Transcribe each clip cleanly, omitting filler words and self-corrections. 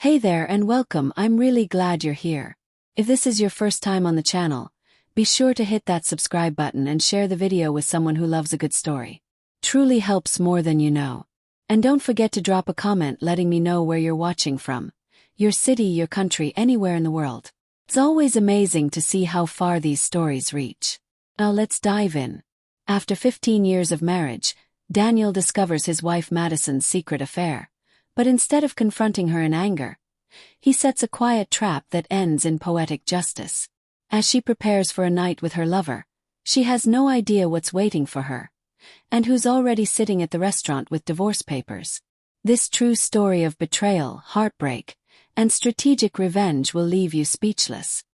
Hey there and welcome, I'm really glad you're here. If this is your first time on the channel, be sure to hit that subscribe button and share the video with someone who loves a good story. Truly helps more than you know. And don't forget to drop a comment letting me know where you're watching from. Your city, your country, anywhere in the world. It's always amazing to see how far these stories reach. Now let's dive in. After 15 years of marriage, Daniel discovers his wife Madison's secret affair. But instead of confronting her in anger, he sets a quiet trap that ends in poetic justice. As she prepares for a night with her lover, she has no idea what's waiting for her, and who's already sitting at the restaurant with divorce papers. This true story of betrayal, heartbreak, and strategic revenge will leave you speechless.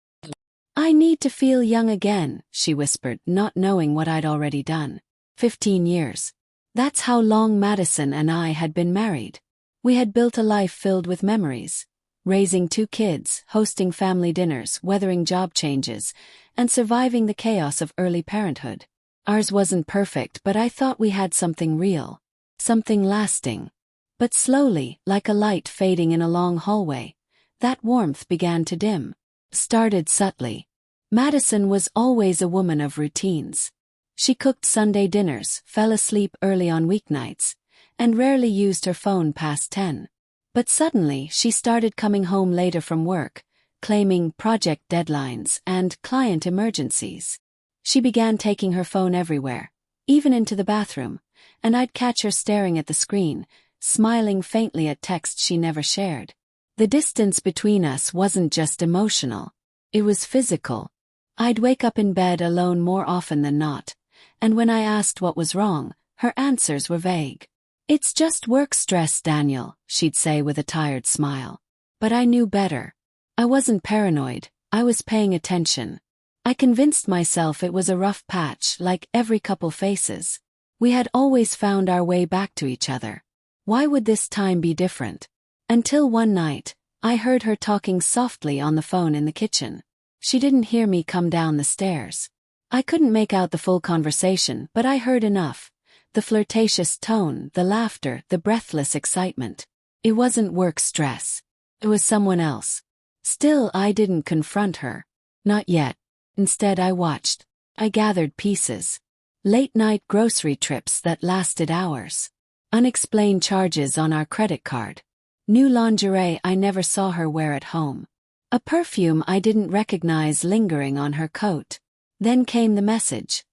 "I need to feel young again," she whispered, not knowing what I'd already done. 15 years. That's how long Madison and I had been married. We had built a life filled with memories, raising 2 kids, hosting family dinners, weathering job changes, and surviving the chaos of early parenthood. Ours wasn't perfect, but I thought we had something real, something lasting. But slowly, like a light fading in a long hallway, that warmth began to dim. Started subtly. Madison was always a woman of routines. She cooked Sunday dinners, fell asleep early on weeknights, and rarely used her phone past 10. But suddenly she started coming home later from work, claiming project deadlines and client emergencies. She began taking her phone everywhere, even into the bathroom, and I'd catch her staring at the screen, smiling faintly at texts she never shared. The distance between us wasn't just emotional, it was physical. I'd wake up in bed alone more often than not, and when I asked what was wrong, her answers were vague. "It's just work stress, Daniel," she'd say with a tired smile. But I knew better. I wasn't paranoid, I was paying attention. I convinced myself it was a rough patch, like every couple faces. We had always found our way back to each other. Why would this time be different? Until one night, I heard her talking softly on the phone in the kitchen. She didn't hear me come down the stairs. I couldn't make out the full conversation, but I heard enough. The flirtatious tone, the laughter, the breathless excitement. It wasn't work stress. It was someone else. Still, I didn't confront her. Not yet. Instead, I watched. I gathered pieces. Late-night grocery trips that lasted hours. Unexplained charges on our credit card. New lingerie I never saw her wear at home. A perfume I didn't recognize lingering on her coat. Then came the message.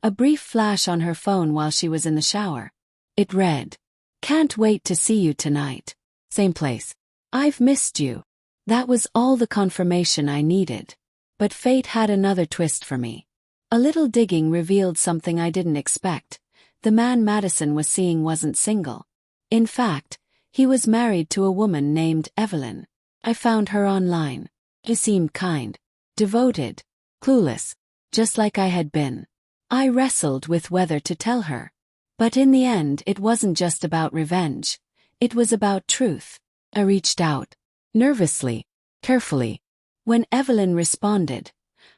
A brief flash on her phone while she was in the shower. It read, "Can't wait to see you tonight. Same place. I've missed you." That was all the confirmation I needed. But fate had another twist for me. A little digging revealed something I didn't expect. The man Madison was seeing wasn't single. In fact, he was married to a woman named Evelyn. I found her online. She seemed kind, devoted, clueless, just like I had been. I wrestled with whether to tell her. But in the end, it wasn't just about revenge. It was about truth. I reached out. Nervously, carefully. When Evelyn responded,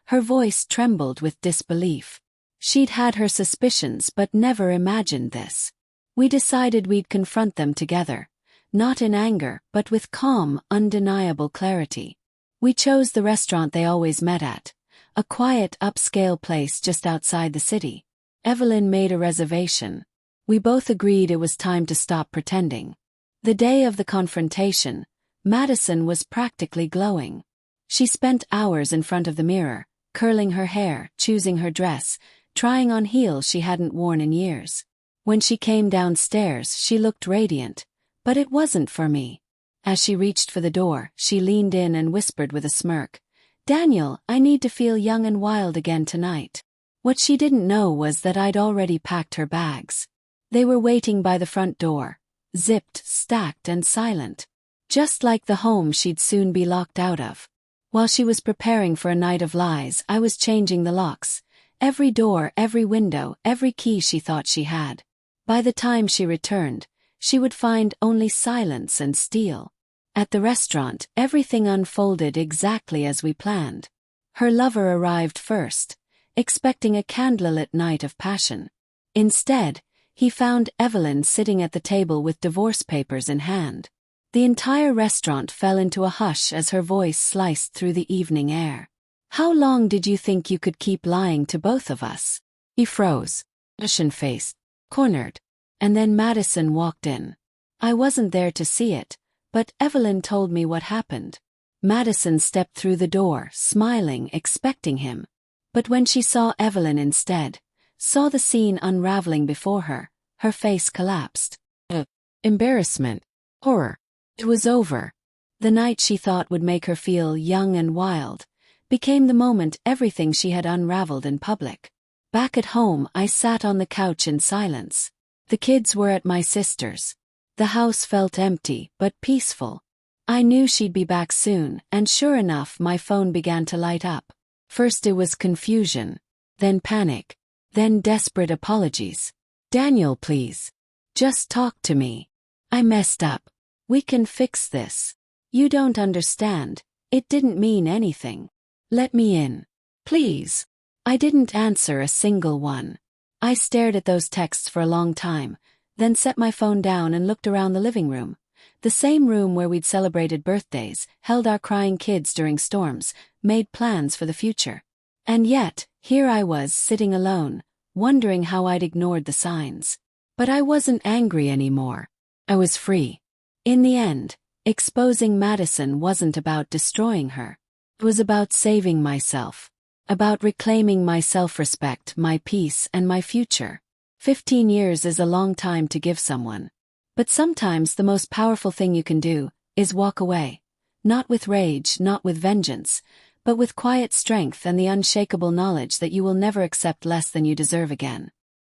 her voice trembled with disbelief. She'd had her suspicions but never imagined this. We decided we'd confront them together, not in anger but with calm, undeniable clarity. We chose the restaurant they always met at. A quiet, upscale place just outside the city. Evelyn made a reservation. We both agreed it was time to stop pretending. The day of the confrontation, Madison was practically glowing. She spent hours in front of the mirror, curling her hair, choosing her dress, trying on heels she hadn't worn in years. When she came downstairs, she looked radiant. But it wasn't for me. As she reached for the door, she leaned in and whispered with a smirk, "Daniel, I need to feel young and wild again tonight." What she didn't know was that I'd already packed her bags. They were waiting by the front door, zipped, stacked, and silent. Just like the home she'd soon be locked out of. While she was preparing for a night of lies, I was changing the locks. Every door, every window, every key she thought she had. By the time she returned, she would find only silence and steel. At the restaurant, everything unfolded exactly as we planned. Her lover arrived first, expecting a candlelit night of passion. Instead, he found Evelyn sitting at the table with divorce papers in hand. The entire restaurant fell into a hush as her voice sliced through the evening air. How long did you think you could keep lying to both of us? He froze, ashen-faced, cornered. And then Madison walked in. I wasn't there to see it, but Evelyn told me what happened. Madison stepped through the door, smiling, expecting him. But when she saw Evelyn instead, saw the scene unraveling before her, her face collapsed. Embarrassment. Horror. It was over. The night she thought would make her feel young and wild became the moment everything she had unraveled in public. Back at home, I sat on the couch in silence. The kids were at my sister's. The house felt empty but peaceful. I knew she'd be back soon, and sure enough my phone began to light up. First it was confusion, then panic, then desperate apologies. Daniel, please. Just talk to me. I messed up. We can fix this. You don't understand. It didn't mean anything. Let me in. Please. I didn't answer a single one. I stared at those texts for a long time, then set my phone down and looked around the living room. The same room where we'd celebrated birthdays, held our crying kids during storms, made plans for the future. And yet, here I was sitting alone, wondering how I'd ignored the signs. But I wasn't angry anymore. I was free. In the end, exposing Madison wasn't about destroying her. It was about saving myself. About reclaiming my self-respect, my peace, and my future. 15 years is a long time to give someone. But sometimes the most powerful thing you can do is walk away. Not with rage, not with vengeance, but with quiet strength and the unshakable knowledge that you will never accept less than you deserve again.